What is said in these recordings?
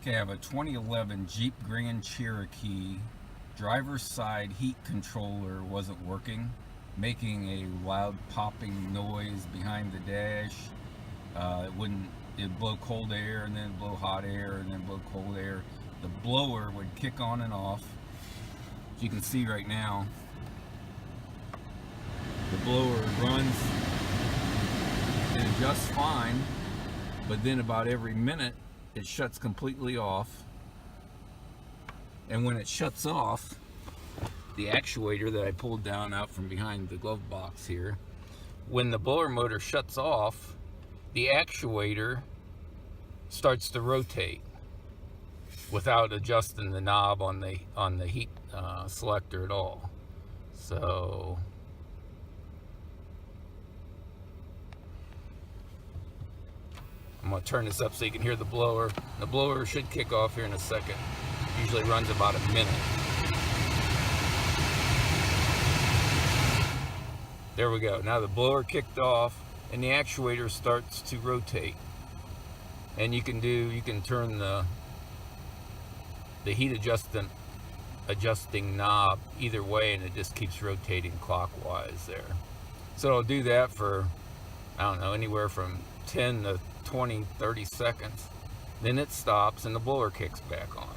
Okay, I have a 2011 Jeep Grand Cherokee. Driver's side heat controller wasn't working, making a loud popping noise behind the dash. It'd blow cold air and then blow hot air and then blow cold air. The blower would kick on and off. As you can see right now, the blower runs and adjusts fine, but then about every minute it shuts completely off. And when it shuts off, the actuator that I pulled down out from behind the glove box here, when the blower motor shuts off, the actuator starts to rotate without adjusting the knob on the heat selector at all. So I'm going to turn this up so you can hear the blower. The blower should kick off here in a second. Usually runs about a minute. There we go. Now the blower kicked off and the actuator starts to rotate. And you can turn the heat adjusting knob either way, and it just keeps rotating clockwise there. So it'll do that for, I don't know, anywhere from 10 to 20, 30 seconds. Then it stops and the blower kicks back on.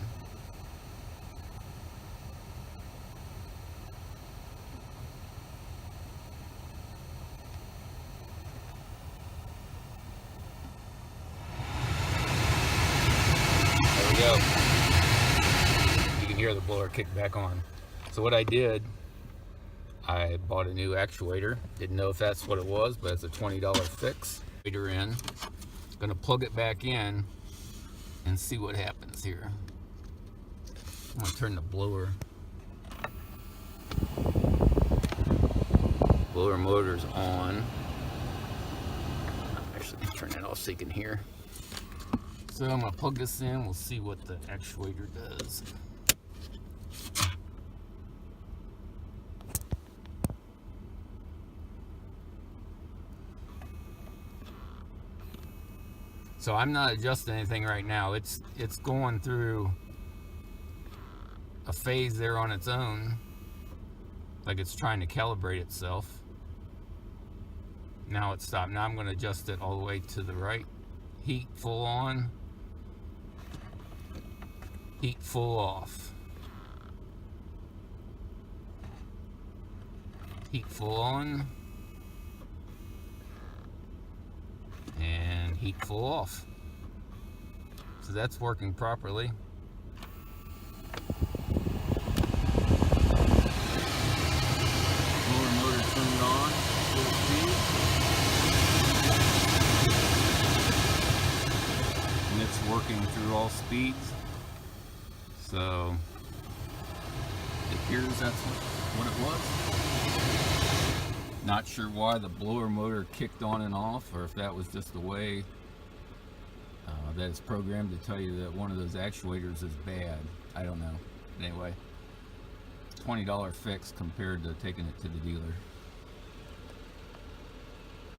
There we go. You can hear the blower kick back on. So what I did, I bought a new actuator. Didn't know if that's what it was, but it's a $20 fix. In. Gonna plug it back in and see what happens here. I'm gonna turn the blower motor's on. Actually, turn it off so you can hear. So I'm gonna plug this in. We'll see what the actuator does. So I'm not adjusting anything right now. It's going through a phase there on its own, like it's trying to calibrate itself. Now it's stopped. Now I'm going to adjust it all the way to the right. Heat full on. Heat full off. Heat full on. And heat full off. So that's working properly. Blower motor turned on, full speed. And it's working through all speeds. So it appears that's what it was. Not sure why the blower motor kicked on and off, or if that was just the way that it's programmed to tell you that one of those actuators is bad. I don't know. Anyway, $20 fix compared to taking it to the dealer.